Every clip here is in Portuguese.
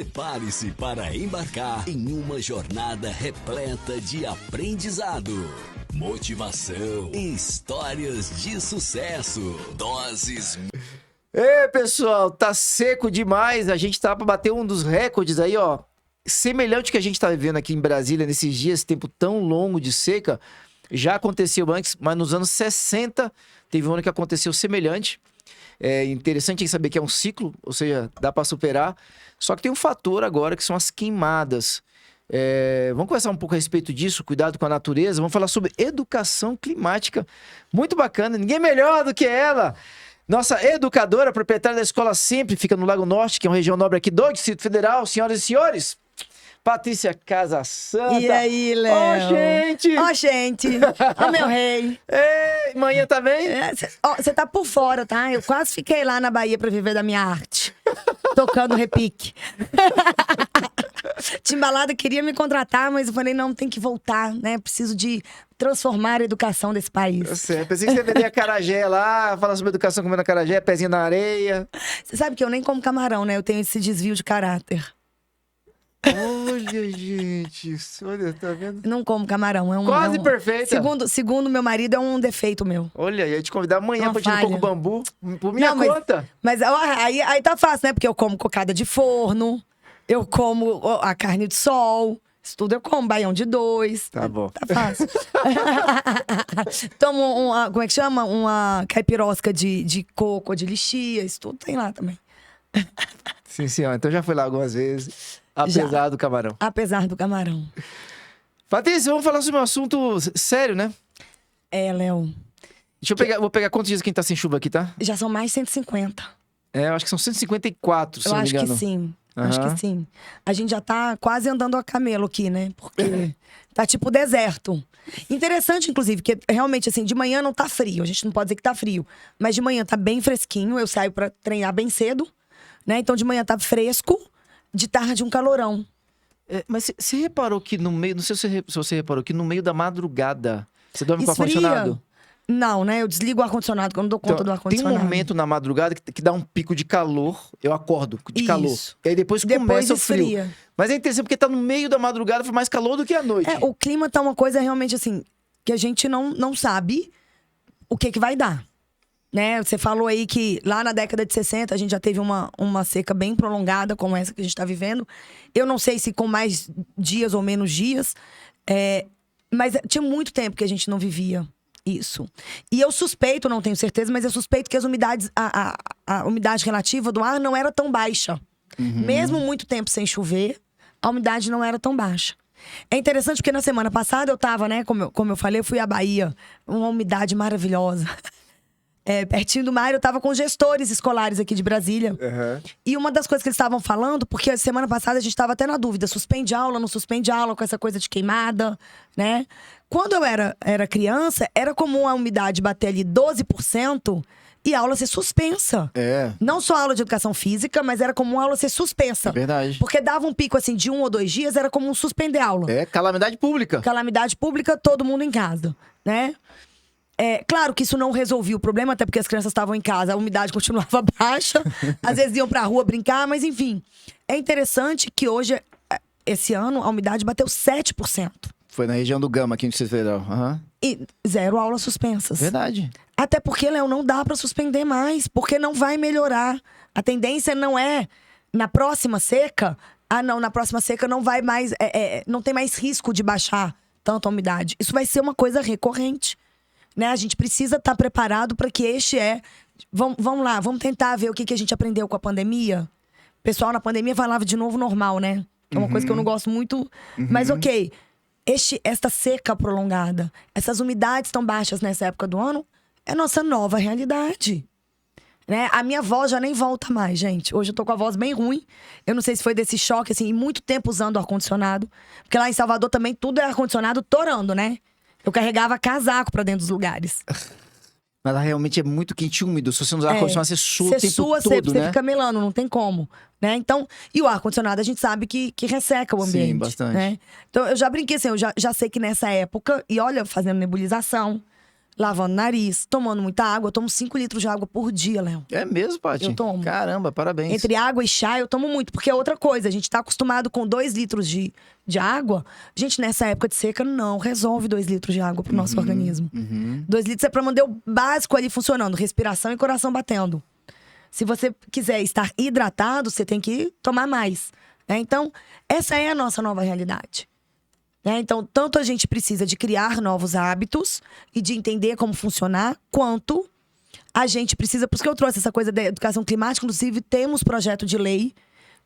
Prepare-se para embarcar em uma jornada repleta de aprendizado, motivação e histórias de sucesso. Doses. Ei, pessoal, tá seco demais. A gente tá pra bater um dos recordes aí, ó. Semelhante que a gente tá vivendo aqui em Brasília nesses dias, esse tempo tão longo de seca. Já aconteceu antes, mas nos anos 60 teve um ano que aconteceu semelhante. É interessante saber que é um ciclo, ou seja, dá para superar. Só que tem um fator agora que são as queimadas. Vamos conversar um pouco a respeito disso, cuidado com a natureza. Vamos falar sobre educação climática. Muito bacana, ninguém melhor do que ela. Nossa educadora, proprietária da escola Sempre, fica no Lago Norte, que é uma região nobre aqui do Distrito Federal. Senhoras e senhores, Patrícia Casa Santa. E aí, Léo? Ó, gente! Ó, gente! Ó, meu rei! Ei, manhã tá bem? Você tá por fora, tá? Eu quase fiquei lá na Bahia pra viver da minha arte. Tocando repique. Timbalada queria me contratar, mas eu falei, não, tem que voltar, né? Preciso de transformar a educação desse país. Certo. Pensei que você venderia acarajé lá, falar sobre educação comendo acarajé, pezinho na areia. Você sabe que eu nem como camarão, né? Eu tenho esse desvio de caráter. Olha, gente, olha, tá vendo? Não como camarão, é um... Quase perfeita. Segundo meu marido, é um defeito meu. Olha, eu ia te convidar amanhã Uma pra tirar um falha. coco bambu, por minha Não, conta. Mas aí tá fácil, né? Porque eu como cocada de forno, eu como a carne de sol, isso tudo eu como, baião de 2. Tá bom. Tá fácil. Tomo como é que chama? Uma caipirosca de coco, de lixia, isso tudo tem lá também. Sim, senhora. Então já foi lá algumas vezes, apesar do camarão. Apesar do camarão. Patrícia, vamos falar sobre um assunto sério, né? Léo. Vou pegar quantos dias que a gente tá sem chuva aqui, tá? Já são mais de 150. Eu acho que são 154, se Eu não me acho engano. que sim. Aham. Acho que sim. A gente já tá quase andando a camelo aqui, né? Porque tá tipo deserto. Interessante, inclusive, que realmente, assim, de manhã não tá frio. A gente não pode dizer que tá frio. Mas de manhã tá bem fresquinho. Eu saio pra treinar bem cedo, né? Então de manhã tá fresco, de tarde um calorão. Mas você reparou que no meio... Não sei se você reparou que no meio da madrugada... Você dorme com Esfria. ar-condicionado? Não, né? Eu desligo o ar-condicionado, que eu não dou conta do Tem um ar-condicionado. momento na madrugada que dá um pico de calor, eu acordo de calor. Isso. E aí depois começa o frio. esfria. Mas é interessante porque tá no meio da madrugada, foi mais calor do que à noite. O clima tá uma coisa realmente assim, que a gente não sabe o que vai dar. Né? Você falou aí que lá na década de 60 a gente já teve uma seca bem prolongada, como essa que a gente tá vivendo. Eu não sei se com mais dias ou menos dias, mas tinha muito tempo que a gente não vivia isso. E eu suspeito, não tenho certeza, mas eu suspeito que as umidades, a umidade relativa do ar não era tão baixa. Mesmo muito tempo sem chover, a umidade não era tão baixa. É interessante porque na semana passada eu tava, né, como eu falei, eu fui à Bahia, uma umidade maravilhosa. Pertinho do mar, eu tava com gestores escolares aqui de Brasília. Uhum. E uma das coisas que eles estavam falando, porque semana passada a gente tava até na dúvida, suspende aula, não suspende aula, com essa coisa de queimada, né? Quando eu era criança, era comum a umidade bater ali 12% e a aula ser suspensa. Não só a aula de educação física, mas era comum a aula ser suspensa. É verdade. Porque dava um pico assim de 1 ou 2 dias, era comum suspender a aula. Calamidade pública. Calamidade pública, todo mundo em casa, né? Claro que isso não resolvia o problema, até porque as crianças estavam em casa, a umidade continuava baixa, às vezes iam pra rua brincar, mas enfim. É interessante que hoje, esse ano, a umidade bateu 7%. Foi na região do Gama, aqui no Distrito Federal. Uhum. E 0 aulas suspensas. Verdade. Até porque, Léo, não dá pra suspender mais, porque não vai melhorar. A tendência não é, na próxima seca, na próxima seca não vai mais, não tem mais risco de baixar tanto a umidade. Isso vai ser uma coisa recorrente. Né? A gente precisa estar preparado para que Vamos lá, vamos tentar ver o que a gente aprendeu com a pandemia. O pessoal na pandemia falava de novo normal, né? Que é uma coisa que eu não gosto muito. Mas ok, esta seca prolongada, essas umidades tão baixas nessa época do ano, é nossa nova realidade. Né? A minha voz já nem volta mais, gente. Hoje eu tô com a voz bem ruim. Eu não sei se foi desse choque, assim, e muito tempo usando ar-condicionado. Porque lá em Salvador também tudo é ar-condicionado torando, né? Eu carregava casaco pra dentro dos lugares. Mas lá realmente é muito quente e úmido. Se você não usar ar-condicionado, você sua o tempo todo, você né? fica melando, não tem como. Né? Então, e o ar-condicionado a gente sabe que resseca o ambiente. Sim, bastante. Né? Então, eu já brinquei assim, eu já sei que nessa época... E olha, fazendo nebulização... lavando o nariz, tomando muita água. Eu tomo 5 litros de água por dia, Léo. É mesmo, Paty? Eu tomo. Caramba, parabéns. Entre água e chá, eu tomo muito. Porque é outra coisa, a gente tá acostumado com 2 litros de água. Gente, nessa época de seca, não resolve 2 litros de água pro nosso organismo. 2 litros é pra manter o básico ali funcionando. Respiração e coração batendo. Se você quiser estar hidratado, você tem que tomar mais. Né? Então, essa é a nossa nova realidade. Né? Então, tanto a gente precisa de criar novos hábitos e de entender como funcionar, quanto a gente precisa... Por isso que eu trouxe essa coisa da educação climática. Inclusive, temos projeto de lei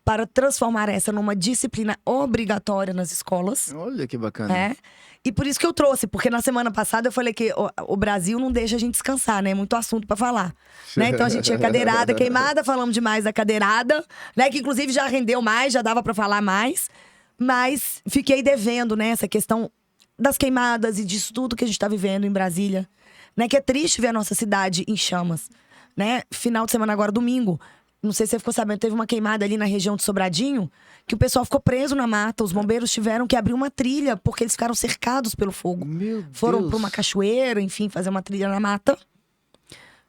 para transformar essa numa disciplina obrigatória nas escolas. Olha que bacana. É. E por isso que eu trouxe, porque na semana passada eu falei que o Brasil não deixa a gente descansar, né? Muito assunto pra falar. Né? Então a gente tinha cadeirada queimada, falamos demais da cadeirada, né? Que inclusive já rendeu mais, já dava pra falar mais. Mas fiquei devendo, né? Essa questão das queimadas e disso tudo que a gente tá vivendo em Brasília. Né? Que é triste ver a nossa cidade em chamas. Né? Final de semana agora, domingo. Não sei se você ficou sabendo, teve uma queimada ali na região de Sobradinho, que o pessoal ficou preso na mata. Os bombeiros tiveram que abrir uma trilha, porque eles ficaram cercados pelo fogo. Meu Foram Deus. pra uma cachoeira, enfim, fazer uma trilha na mata.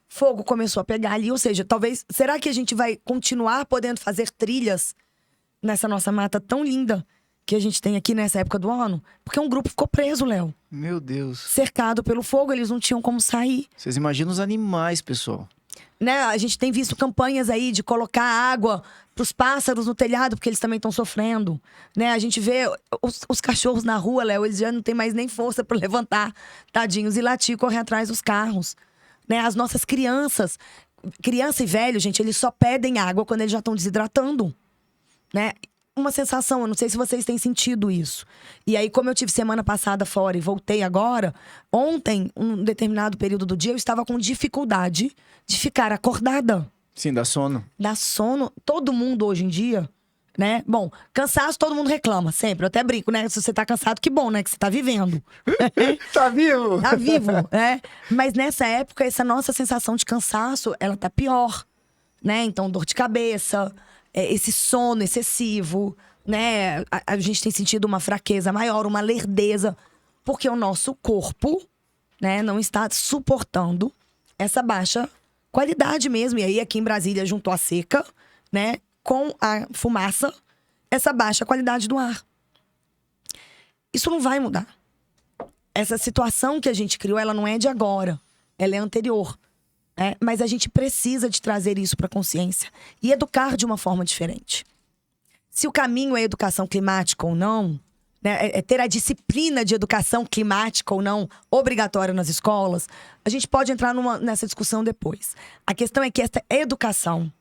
Fogo começou a pegar ali, ou seja, talvez... Será que a gente vai continuar podendo fazer trilhas nessa nossa mata tão linda que a gente tem aqui nessa época do ano? Porque um grupo ficou preso, Léo. Meu Deus. Cercado pelo fogo, eles não tinham como sair. Vocês imaginam os animais, pessoal. Né? A gente tem visto campanhas aí de colocar água pros pássaros no telhado, porque eles também estão sofrendo. Né? A gente vê os cachorros na rua, Léo, eles já não têm mais nem força para levantar, tadinhos, e latir e correr atrás dos carros. Né? As nossas crianças, criança e velho, gente, eles só pedem água quando eles já estão desidratando. Né? Uma sensação, eu não sei se vocês têm sentido isso. E aí, como eu tive semana passada fora e voltei agora, ontem, um determinado período do dia, eu estava com dificuldade de ficar acordada. Sim, dá sono. Dá sono. Todo mundo hoje em dia, né? Bom, cansaço todo mundo reclama, sempre. Eu até brinco, né? Se você tá cansado, que bom, né? Que você tá vivendo. Tá vivo? Tá vivo, né? Mas nessa época, essa nossa sensação de cansaço, ela tá pior, né? Então, dor de cabeça... esse sono excessivo, né? A gente tem sentido uma fraqueza maior, uma lerdeza, porque o nosso corpo, né, não está suportando essa baixa qualidade mesmo. E aí, aqui em Brasília, juntou a seca, né, com a fumaça, essa baixa qualidade do ar. Isso não vai mudar. Essa situação que a gente criou, ela não é de agora, ela é anterior. Mas a gente precisa de trazer isso para a consciência e educar de uma forma diferente. Se o caminho é educação climática ou não, né, é ter a disciplina de educação climática ou não obrigatória nas escolas, a gente pode entrar nessa discussão depois. A questão é que essa educação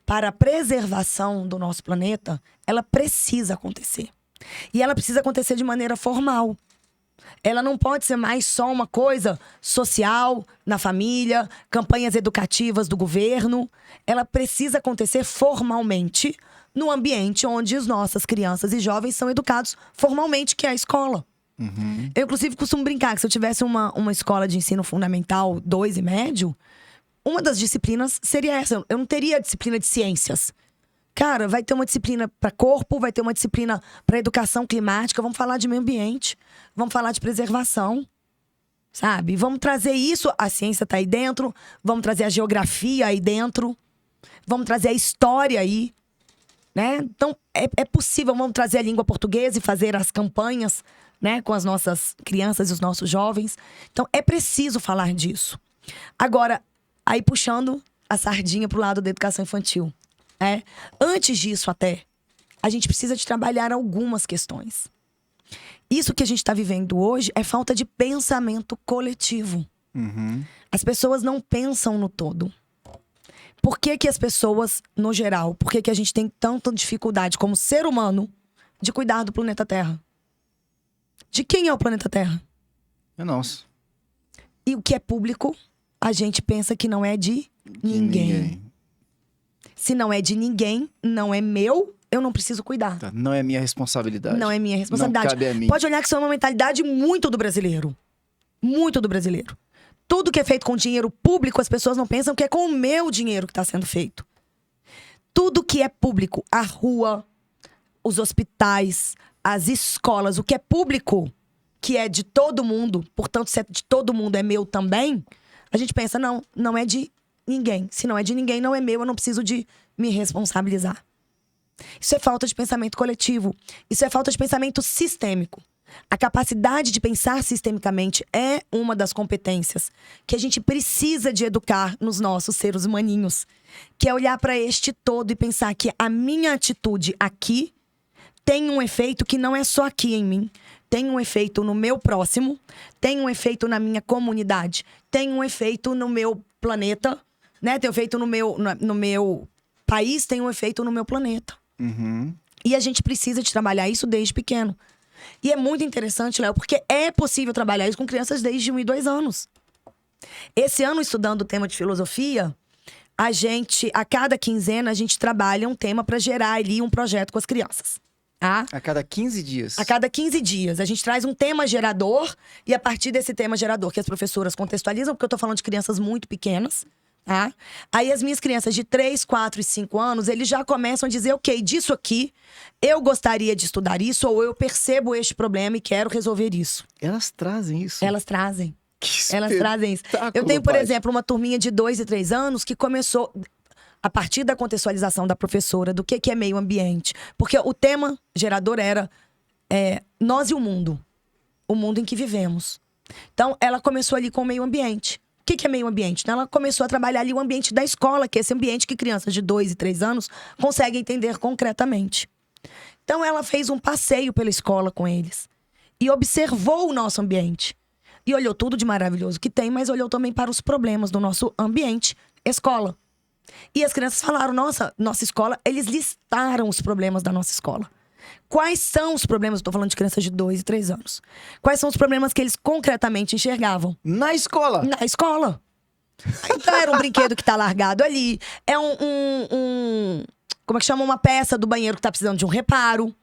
para a preservação do nosso planeta, ela precisa acontecer. E ela precisa acontecer de maneira formal. Ela não pode ser mais só uma coisa social, na família, campanhas educativas do governo. Ela precisa acontecer formalmente no ambiente onde as nossas crianças e jovens são educados formalmente, que é a escola. Uhum. Eu, inclusive, costumo brincar que se eu tivesse uma escola de ensino fundamental 2 e médio, uma das disciplinas seria essa. Eu não teria a disciplina de ciências. Cara, vai ter uma disciplina para corpo, vai ter uma disciplina para educação climática, vamos falar de meio ambiente, vamos falar de preservação, sabe? Vamos trazer isso, a ciência tá aí dentro, vamos trazer a geografia aí dentro, vamos trazer a história aí, né? Então, é possível, vamos trazer a língua portuguesa e fazer as campanhas, né, com as nossas crianças e os nossos jovens. Então, é preciso falar disso. Agora, aí puxando a sardinha pro lado da educação infantil. Antes disso até, a gente precisa de trabalhar algumas questões. Isso que a gente está vivendo hoje é falta de pensamento coletivo. Uhum. As pessoas não pensam no todo. Por que que as pessoas, no geral, por que que a gente tem tanta dificuldade como ser humano de cuidar do planeta Terra? De quem é o planeta Terra? É nosso. E o que é público, a gente pensa que não é de ninguém. Se não é de ninguém, não é meu, eu não preciso cuidar. Tá, não é minha responsabilidade. Não é minha responsabilidade. Não cabe a mim. Pode olhar que isso é uma mentalidade muito do brasileiro. Muito do brasileiro. Tudo que é feito com dinheiro público, as pessoas não pensam que é com o meu dinheiro que está sendo feito. Tudo que é público, a rua, os hospitais, as escolas, o que é público, que é de todo mundo, portanto, se é de todo mundo, é meu também, a gente pensa, não é de ninguém. Se não é de ninguém, não é meu, eu não preciso de me responsabilizar. Isso é falta de pensamento coletivo. Isso é falta de pensamento sistêmico. A capacidade de pensar sistemicamente é uma das competências que a gente precisa de educar nos nossos seres humaninhos. Que é olhar para este todo e pensar que a minha atitude aqui tem um efeito que não é só aqui em mim. Tem um efeito no meu próximo, tem um efeito na minha comunidade, tem um efeito no meu planeta, né? Tem um efeito no meu país, tem um efeito no meu planeta. Uhum. E a gente precisa de trabalhar isso desde pequeno. E é muito interessante, Léo, porque é possível trabalhar isso com crianças desde 1 e 2 anos. Esse ano, estudando o tema de filosofia, a cada quinzena, a gente trabalha um tema para gerar ali um projeto com as crianças. Tá? A cada 15 dias. A cada 15 dias. A gente traz um tema gerador e a partir desse tema gerador que as professoras contextualizam, porque eu tô falando de crianças muito pequenas, tá? Aí as minhas crianças de 3, 4 e 5 anos, eles já começam a dizer, ok, disso aqui, eu gostaria de estudar isso, ou eu percebo este problema e quero resolver isso. Elas trazem isso. Elas trazem. Que Elas trazem isso. Eu espetáculo, tenho, por pai. exemplo, uma turminha de 2 e 3 anos que começou a partir da contextualização da professora, do que é meio ambiente. Porque o tema gerador era nós e o mundo em que vivemos. Então, ela começou ali com o meio ambiente. O que é meio ambiente? Então, ela começou a trabalhar ali o ambiente da escola, que é esse ambiente que crianças de 2 e 3 anos conseguem entender concretamente. Então, ela fez um passeio pela escola com eles e observou o nosso ambiente. E olhou tudo de maravilhoso que tem, mas olhou também para os problemas do nosso ambiente, escola. E as crianças falaram, nossa escola, eles listaram os problemas da nossa escola. Quais são os problemas? Estou falando de crianças de 2 e 3 anos. Quais são os problemas que eles concretamente enxergavam? Na escola? Na escola. Então era um brinquedo que tá largado ali. É como é que chama? Uma peça do banheiro que tá precisando de um reparo.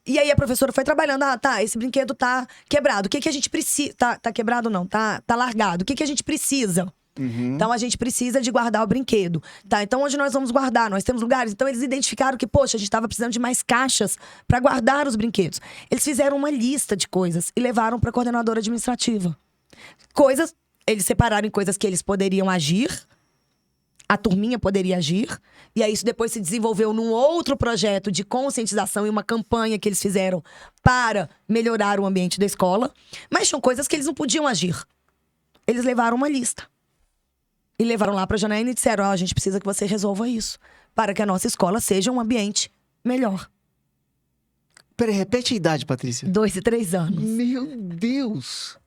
E aí a professora foi trabalhando. Esse brinquedo tá quebrado. O que a gente precisa? Tá quebrado não, tá largado. O que a gente precisa? Uhum. Então, a gente precisa de guardar o brinquedo. Tá, então onde nós vamos guardar? Nós temos lugares? Então, eles identificaram que, poxa, a gente estava precisando de mais caixas para guardar os brinquedos. Eles fizeram uma lista de coisas e levaram para a coordenadora administrativa. Eles separaram em coisas que eles poderiam agir, a turminha poderia agir, e aí isso depois se desenvolveu num outro projeto de conscientização e uma campanha que eles fizeram para melhorar o ambiente da escola. Mas tinham coisas que eles não podiam agir. Eles levaram uma lista. E levaram lá para a Janaína e disseram, a gente precisa que você resolva isso, para que a nossa escola seja um ambiente melhor. Peraí, repete a idade, Patrícia. 2 e 3 anos. Meu Deus!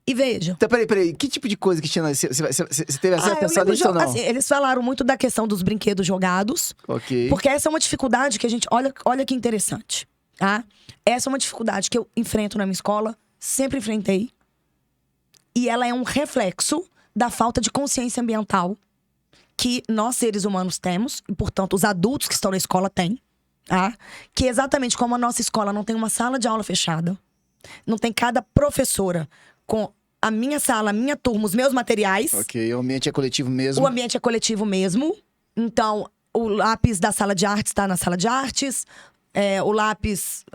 E veja. Então, peraí. Que tipo de coisa que tinha? Você teve acesso a pensar nisso ou não? Assim, eles falaram muito da questão dos brinquedos jogados. Ok. Porque essa é uma dificuldade que a gente... Olha que interessante, tá? Essa é uma dificuldade que eu enfrento na minha escola, sempre enfrentei. E ela é um reflexo da falta de consciência ambiental que nós, seres humanos, temos. E, portanto, os adultos que estão na escola têm. Tá? Que exatamente como a nossa escola não tem uma sala de aula fechada, não tem cada professora com a minha sala, a minha turma, os meus materiais. Ok, o ambiente é coletivo mesmo. O ambiente é coletivo mesmo. Então, o lápis da sala de artes está na sala de artes. O lápis,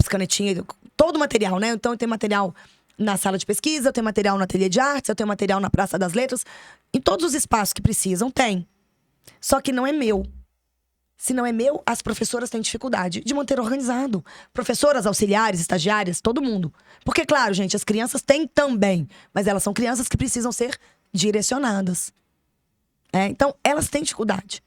canetinha, todo o material, né? Então, tem material na sala de pesquisa, eu tenho material no ateliê de artes, eu tenho material na Praça das Letras. Em todos os espaços que precisam, tem. Só que não é meu. Se não é meu, as professoras têm dificuldade de manter organizado. Professoras, auxiliares, estagiárias, todo mundo. Porque, claro, gente, as crianças têm também. Mas elas são crianças que precisam ser direcionadas. Então, elas têm dificuldade.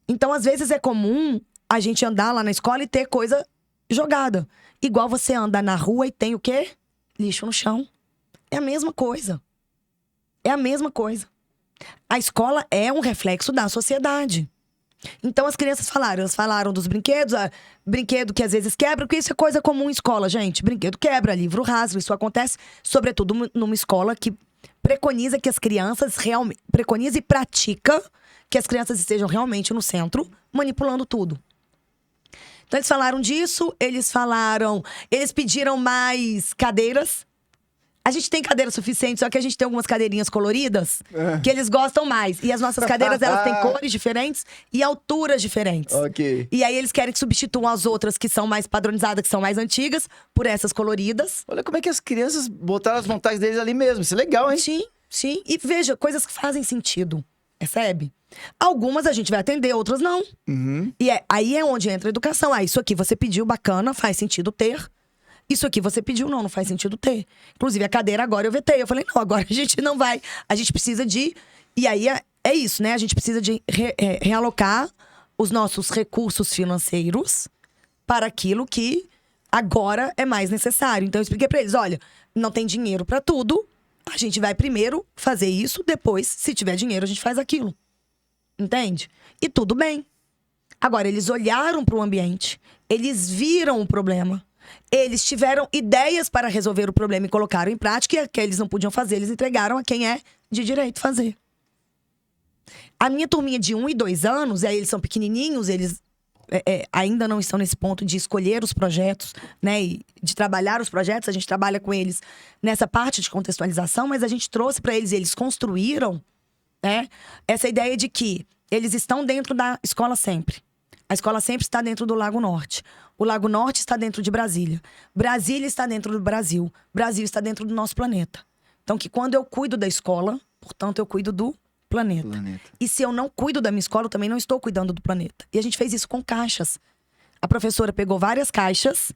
Então, às vezes, é comum a gente andar lá na escola e ter coisa jogada. Igual você anda na rua e tem o quê? Lixo no chão. É a mesma coisa. É a mesma coisa. A escola é um reflexo da sociedade. Então as crianças falaram dos brinquedos, brinquedo que às vezes quebra, porque isso é coisa comum em escola, gente. Brinquedo quebra, livro rasga, isso acontece, sobretudo numa escola que preconiza que as crianças preconiza e pratica que as crianças estejam realmente no centro, manipulando tudo. Então eles falaram disso, eles pediram mais cadeiras. A gente tem cadeira suficiente, só que a gente tem algumas cadeirinhas coloridas que eles gostam mais. E as nossas cadeiras, elas têm cores diferentes e alturas diferentes. Ok. E aí eles querem que substituam as outras que são mais padronizadas, que são mais antigas, por essas coloridas. Olha como é que as crianças botaram as vontades deles ali mesmo. Isso é legal, hein? Sim, sim. E veja, coisas que fazem sentido. Percebe? Algumas a gente vai atender, outras não. E aí é onde entra a educação. Isso aqui você pediu, bacana, faz sentido ter. Isso aqui você pediu, não faz sentido ter. Inclusive, a cadeira agora eu vetei. Eu falei, não, agora a gente não vai. A gente precisa de... E aí é isso, né? A gente precisa de realocar os nossos recursos financeiros para aquilo que agora é mais necessário. Então, eu expliquei pra eles, olha, não tem dinheiro pra tudo. A gente vai primeiro fazer isso, depois, se tiver dinheiro, a gente faz aquilo. Entende? E tudo bem. Agora, eles olharam pro ambiente. Eles viram o problema. Eles tiveram ideias para resolver o problema e colocaram em prática, e a que eles não podiam fazer, eles entregaram a quem é de direito fazer. A minha turminha de 1 e 2 anos, aí eles são pequenininhos, eles ainda não estão nesse ponto de escolher os projetos, né, e de trabalhar os projetos. A gente trabalha com eles nessa parte de contextualização, mas a gente trouxe para eles, e eles construíram, né, essa ideia de que eles estão dentro da escola sempre. A escola sempre está dentro do Lago Norte. O Lago Norte está dentro de Brasília. Brasília está dentro do Brasil. Brasil está dentro do nosso planeta. Então, que quando eu cuido da escola, portanto, eu cuido do planeta. E se eu não cuido da minha escola, eu também não estou cuidando do planeta. E a gente fez isso com caixas. A professora pegou várias caixas,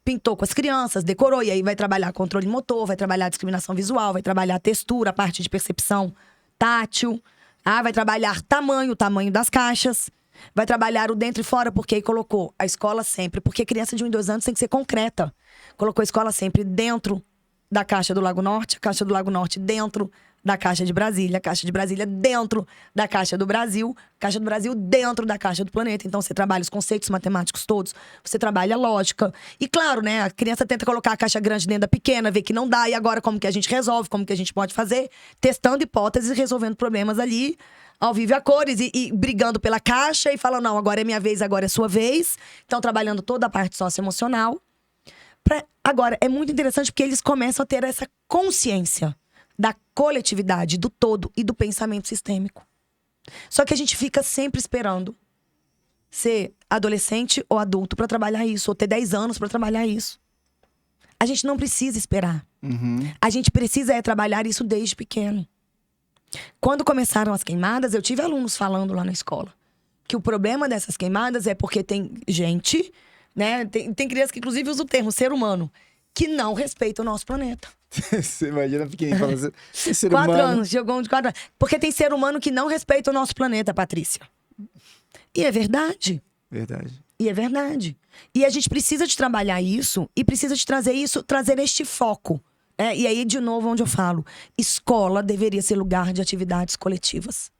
pintou com as crianças, decorou. E aí vai trabalhar controle motor, vai trabalhar discriminação visual, vai trabalhar textura, a parte de percepção tátil. Vai trabalhar o tamanho das caixas. Vai trabalhar o dentro e fora, porque aí colocou a escola sempre. Porque criança de 1 e 2 anos tem que ser concreta. Colocou a escola sempre dentro da caixa do Lago Norte, a caixa do Lago Norte dentro da caixa de Brasília, a caixa de Brasília dentro da caixa do Brasil, a caixa do Brasil dentro da caixa do planeta. Então você trabalha os conceitos matemáticos todos, você trabalha a lógica. E claro, né, a criança tenta colocar a caixa grande dentro da pequena, vê que não dá, e agora como que a gente resolve, como que a gente pode fazer, testando hipóteses e resolvendo problemas ali, ao vivo e a cores, e brigando pela caixa e falando, não, agora é minha vez, agora é sua vez. Então trabalhando toda a parte socioemocional. Agora, é muito interessante porque eles começam a ter essa consciência da coletividade, do todo e do pensamento sistêmico. Só que a gente fica sempre esperando ser adolescente ou adulto para trabalhar isso, ou ter 10 anos para trabalhar isso. A gente não precisa esperar. A gente precisa trabalhar isso desde pequeno. Quando começaram as queimadas, eu tive alunos falando lá na escola que o problema dessas queimadas é porque tem gente, né? Tem criança que inclusive usa o termo ser humano, que não respeita o nosso planeta. Você imagina pequenininho falando assim, ser 4 humano. anos, jogou um de 4 anos. Porque tem ser humano que não respeita o nosso planeta, Patrícia. E é verdade. Verdade. E é verdade. E a gente precisa de trabalhar isso e precisa de trazer isso, trazer este foco. E aí, de novo, onde eu falo, escola deveria ser lugar de atividades coletivas.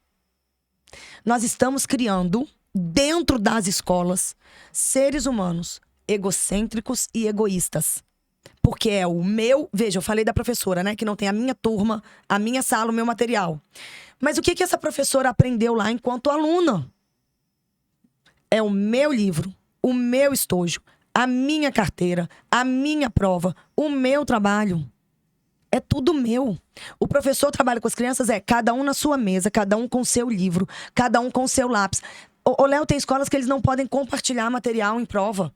Nós estamos criando, dentro das escolas, seres humanos egocêntricos e egoístas. Porque é o meu... Veja, eu falei da professora, né? Que não tem a minha turma, a minha sala, o meu material. Mas o que essa professora aprendeu lá enquanto aluna? É o meu livro, o meu estojo, a minha carteira, a minha prova, o meu trabalho. É tudo meu. O professor trabalha com as crianças, cada um na sua mesa, cada um com o seu livro, cada um com o seu lápis. Ô, Léo, tem escolas que eles não podem compartilhar material em prova.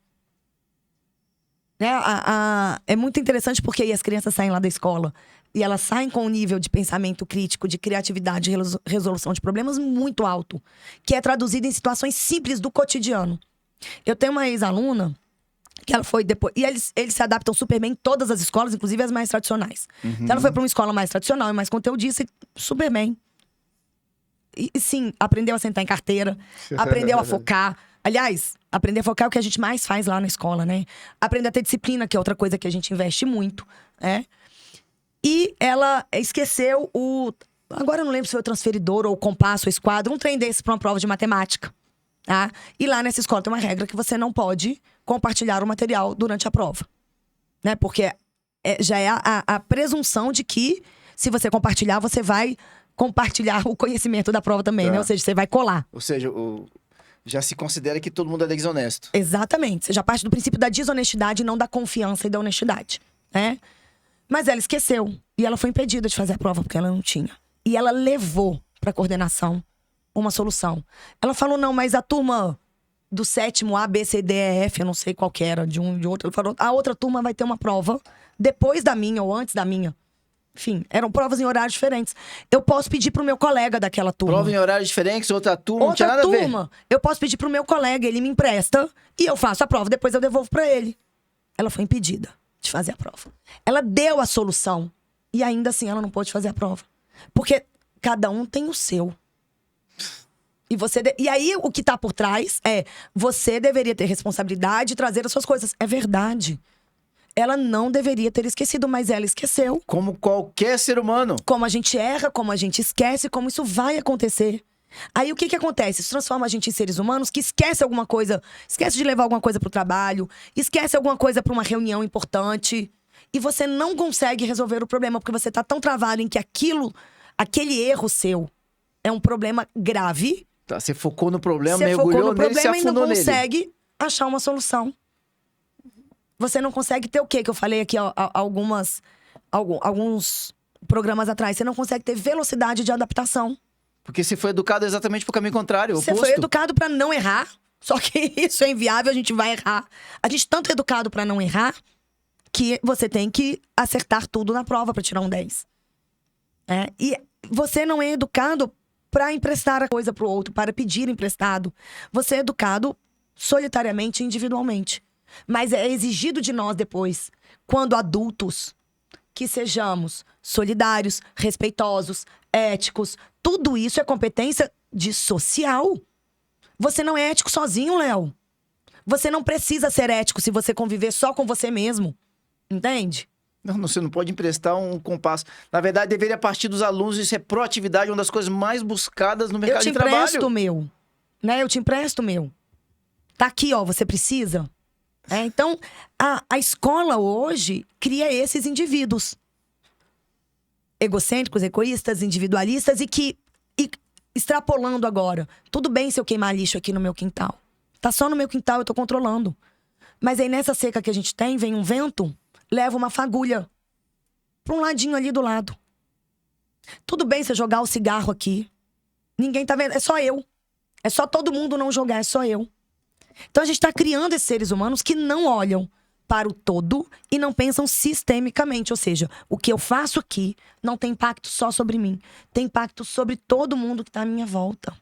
É muito interessante porque aí as crianças saem lá da escola e elas saem com um nível de pensamento crítico, de criatividade e resolução de problemas muito alto, que é traduzido em situações simples do cotidiano. Eu tenho uma ex-aluna que ela foi depois... E eles se adaptam super bem em todas as escolas, inclusive as mais tradicionais. Então ela foi para uma escola mais tradicional e mais conteudista e super bem. E sim, aprendeu a sentar em carteira, aprendeu a focar. Aliás, aprender a focar é o que a gente mais faz lá na escola, né? Aprender a ter disciplina, que é outra coisa que a gente investe muito, né? E ela esqueceu agora eu não lembro se foi o transferidor ou o compasso, o esquadro, um trem desse para uma prova de matemática, tá? E lá nessa escola tem uma regra que você não pode compartilhar o material durante a prova, né? Porque já é a presunção de que se você compartilhar, você vai compartilhar o conhecimento da prova também, né? Ou seja, você vai colar. Ou seja, já se considera que todo mundo é desonesto. Exatamente. Você já parte do princípio da desonestidade e não da confiança e da honestidade, né? Mas ela esqueceu. E ela foi impedida de fazer a prova, porque ela não tinha. E ela levou pra coordenação uma solução. Ela falou, não, mas a turma do 7º A, B, C, D, E, F, eu não sei qual que era, de um de outro. Ela falou, a outra turma vai ter uma prova depois da minha ou antes da minha. Enfim, eram provas em horários diferentes. Eu posso pedir pro meu colega daquela turma. Prova em horários diferentes, outra turma, não tinha nada a ver. Eu posso pedir pro meu colega, ele me empresta e eu faço a prova, depois eu devolvo pra ele. Ela foi impedida de fazer a prova. Ela deu a solução e ainda assim ela não pôde fazer a prova. Porque cada um tem o seu. E aí o que tá por trás é, você deveria ter responsabilidade de trazer as suas coisas. É verdade. Ela não deveria ter esquecido, mas ela esqueceu. Como qualquer ser humano. Como a gente erra, como a gente esquece, como isso vai acontecer. Aí o que acontece? Isso transforma a gente em seres humanos que esquece alguma coisa, esquece de levar alguma coisa pro trabalho, esquece alguma coisa pra uma reunião importante. E você não consegue resolver o problema, porque você tá tão travado em que aquele erro seu é um problema grave. Tá, você focou no problema, Você mergulhou focou no nele e se problema e não afundou nele. consegue achar uma solução. Você não consegue ter o quê? Que eu falei aqui alguns programas atrás. Você não consegue ter velocidade de adaptação. Porque você foi educado exatamente pro caminho contrário, Você oposto. foi educado pra não errar. Só que isso é inviável, a gente vai errar. A gente tanto é educado pra não errar que você tem que acertar tudo na prova pra tirar um 10. E você não é educado pra emprestar a coisa pro outro, para pedir emprestado. Você é educado solitariamente, individualmente. Mas é exigido de nós depois, quando adultos, que sejamos solidários, respeitosos, éticos. Tudo isso é competência de social. Você não é ético sozinho, Léo. Você não precisa ser ético se você conviver só com você mesmo. Entende? Não, você não pode emprestar um compasso. Na verdade, deveria partir dos alunos. Isso é proatividade, uma das coisas mais buscadas no mercado de trabalho. Eu te empresto o meu. Né? Eu te empresto o meu. Tá aqui, ó. Você precisa? Então, a escola hoje cria esses indivíduos. Egocêntricos, egoístas, individualistas e extrapolando agora. Tudo bem se eu queimar lixo aqui no meu quintal. Tá só no meu quintal, eu tô controlando. Mas aí nessa seca que a gente tem, vem um vento, leva uma fagulha pra um ladinho ali do lado. Tudo bem se eu jogar o cigarro aqui. Ninguém tá vendo, é só eu. É só todo mundo não jogar, é só eu. Então a gente tá criando esses seres humanos que não olham para o todo e não pensam sistemicamente. Ou seja, o que eu faço aqui não tem impacto só sobre mim. Tem impacto sobre todo mundo que tá à minha volta.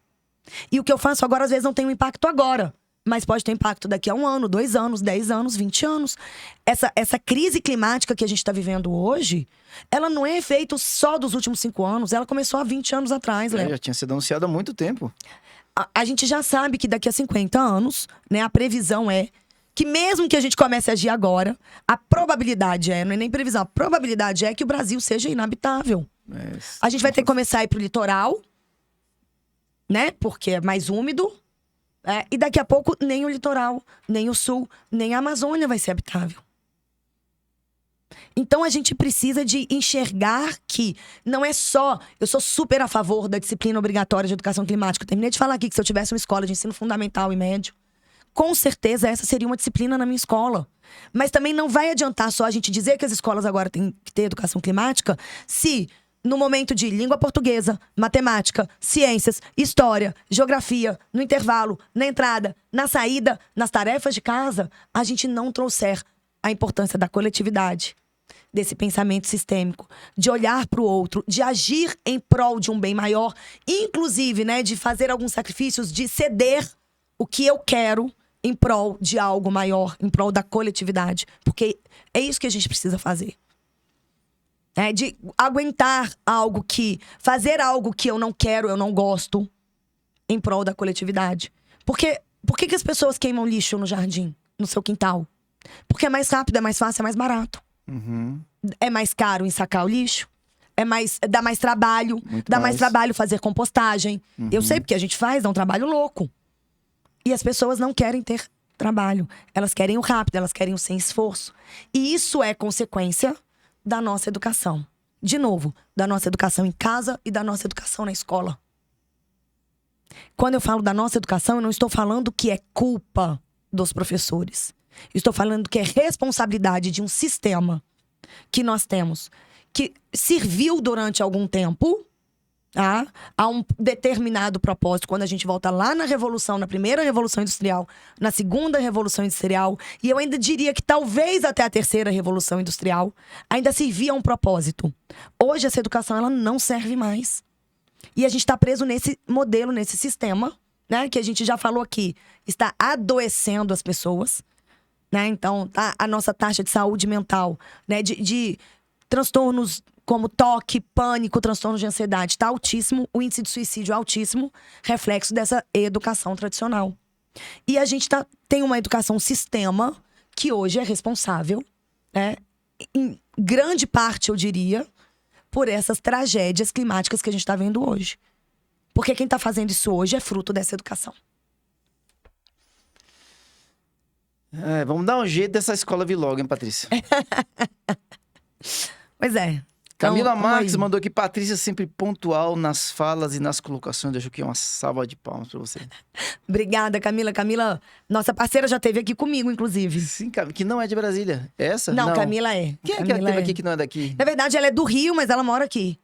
E o que eu faço agora, às vezes, não tem um impacto agora. Mas pode ter impacto daqui a 1 ano, 2 anos, 10 anos, 20 anos. Essa crise climática que a gente está vivendo hoje, ela não é efeito só dos últimos 5 anos. Ela começou há 20 anos atrás, Léo. Já tinha sido anunciado há muito tempo. A gente já sabe que daqui a 50 anos, né, a previsão é que mesmo que a gente comece a agir agora, a probabilidade não é nem previsão, a probabilidade é que o Brasil seja inabitável. A gente vai ter que começar a ir pro litoral, né, porque é mais úmido, e daqui a pouco nem o litoral, nem o sul, nem a Amazônia vai ser habitável. Então a gente precisa de enxergar que não é só... Eu sou super a favor da disciplina obrigatória de educação climática. Eu terminei de falar aqui que se eu tivesse uma escola de ensino fundamental e médio, com certeza essa seria uma disciplina na minha escola. Mas também não vai adiantar só a gente dizer que as escolas agora têm que ter educação climática se no momento de língua portuguesa, matemática, ciências, história, geografia, no intervalo, na entrada, na saída, nas tarefas de casa, a gente não trouxer a importância da coletividade, desse pensamento sistêmico, de olhar para o outro, de agir em prol de um bem maior, inclusive, né, de fazer alguns sacrifícios, de ceder o que eu quero em prol de algo maior, em prol da coletividade. Porque é isso que a gente precisa fazer. De aguentar fazer algo que eu não quero, eu não gosto, em prol da coletividade. Por que as pessoas queimam lixo no jardim, no seu quintal? Porque é mais rápido, é mais fácil, é mais barato. Uhum. É mais caro ensacar o lixo. Dá mais trabalho. Dá mais trabalho fazer compostagem. Uhum. Eu sei porque a gente dá um trabalho louco. E as pessoas não querem ter trabalho. Elas querem o rápido, elas querem o sem esforço. E isso é consequência da nossa educação. De novo, da nossa educação em casa e da nossa educação na escola. Quando eu falo da nossa educação, eu não estou falando que é culpa dos professores. Eu estou falando que é responsabilidade de um sistema que nós temos, que serviu durante algum tempo, tá? A um determinado propósito, quando a gente volta lá na Revolução, na primeira Revolução Industrial, na segunda Revolução Industrial, e eu ainda diria que talvez até a terceira Revolução Industrial, ainda servia a um propósito. Hoje essa educação ela não serve mais. E a gente está preso nesse modelo, nesse sistema, né? Que a gente já falou aqui, está adoecendo as pessoas, né? Então, a nossa taxa de saúde mental, né? De transtornos como toque, pânico, transtornos de ansiedade, está altíssimo. O índice de suicídio é altíssimo, reflexo dessa educação tradicional. E a gente tem uma educação sistema que hoje é responsável, né, em grande parte, eu diria, por essas tragédias climáticas que a gente está vendo hoje. Porque quem está fazendo isso hoje é fruto dessa educação. Vamos dar um jeito dessa escola vlog, hein, Patrícia? Pois é. Camila Então, Marques mandou aqui, Patrícia sempre pontual nas falas e nas colocações. Deixa aqui uma salva de palmas pra você. Obrigada, Camila. Camila, nossa parceira, já esteve aqui comigo, inclusive. Sim, que não é de Brasília. É essa? Não, Camila é. Quem é que Camila teve aqui que não é daqui? Na verdade, ela é do Rio, mas ela mora aqui.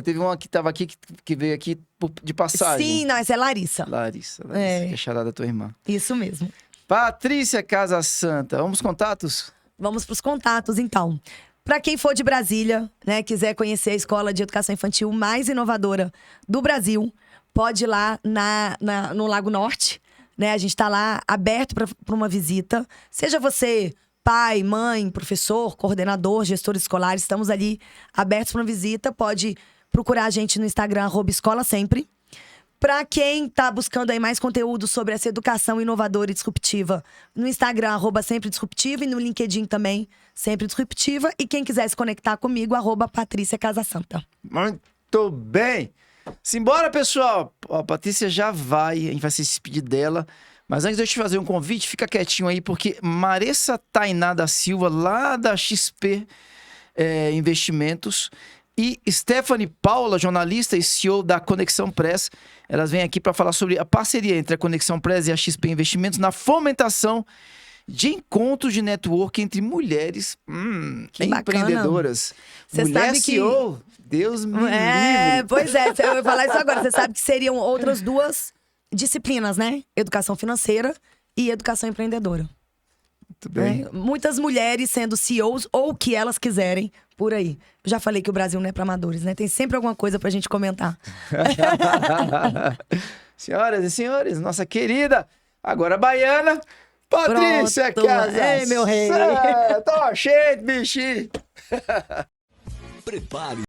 Teve uma que tava aqui, que veio aqui de passagem. Sim, não, essa é Larissa. Larissa, que é charada da tua irmã. Isso mesmo. Patrícia Casa Santa. Vamos pros contatos? Vamos pros contatos, então. Para quem for de Brasília, né, quiser conhecer a escola de educação infantil mais inovadora do Brasil, pode ir lá no Lago Norte, né? A gente está lá aberto para uma visita. Seja você pai, mãe, professor, coordenador, gestor escolar, estamos ali abertos para uma visita. Pode procurar a gente no Instagram, @escolasempre. Para quem tá buscando aí mais conteúdo sobre essa educação inovadora e disruptiva, no Instagram, @sempre disruptiva, e no LinkedIn também, sempre disruptiva. E quem quiser se conectar comigo, @Patrícia Casa Santa. Muito bem. Simbora, pessoal. Ó, a Patrícia já vai, a gente vai se despedir dela. Mas antes de eu te fazer um convite, fica quietinho aí, porque Maressa Tainá da Silva, lá da XP Investimentos, e Stephanie Paula, jornalista e CEO da Conexão Press, elas vêm aqui para falar sobre a parceria entre a Conexão Press e a XP Investimentos na fomentação de encontros de network entre mulheres empreendedoras. Você Mulher sabe que... CEO, Deus me livre. Pois é, eu vou falar isso agora. Você sabe que seriam outras duas disciplinas, né? Educação financeira e educação empreendedora. Muito bem. Né? Muitas mulheres sendo CEOs ou o que elas quiserem por aí. Eu já falei que o Brasil não é para amadores, né? Tem sempre alguma coisa pra gente comentar. Senhoras e senhores, nossa querida, agora baiana, Patrícia Casa. Ei, meu rei. Tô cheio, bichinho. Prepare